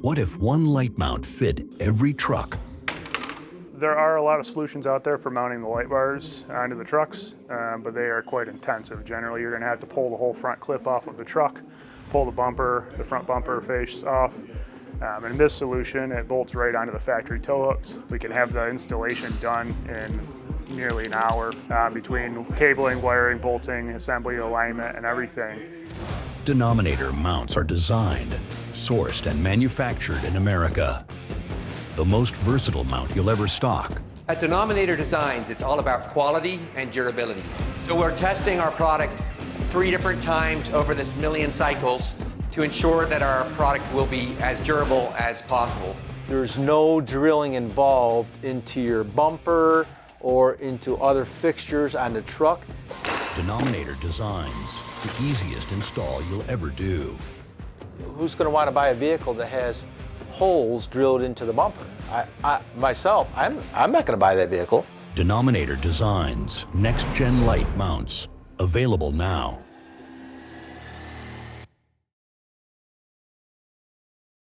What if one light mount fit every truck? There are a lot of solutions out there for mounting the light bars onto the trucks, but they are quite intensive. Generally, you're going to have to pull the whole front clip off of the truck, pull the front bumper face off. And in this solution, it bolts right onto the factory tow hooks. We can have the installation done in nearly an hour between cabling, wiring, bolting, assembly, alignment, and everything. Denominator mounts are designed, sourced, and manufactured in America. The most versatile mount you'll ever stock. At Denominator Designs, it's all about quality and durability. So we're testing our product 3 different times over this million cycles to ensure that our product will be as durable as possible. There's no drilling involved into your bumper or into other fixtures on the truck. Denominator Designs, the easiest install you'll ever do. Who's going to want to buy a vehicle that has holes drilled into the bumper? Myself, I'm not going to buy that vehicle. Denominator Designs, next-gen light mounts, available now.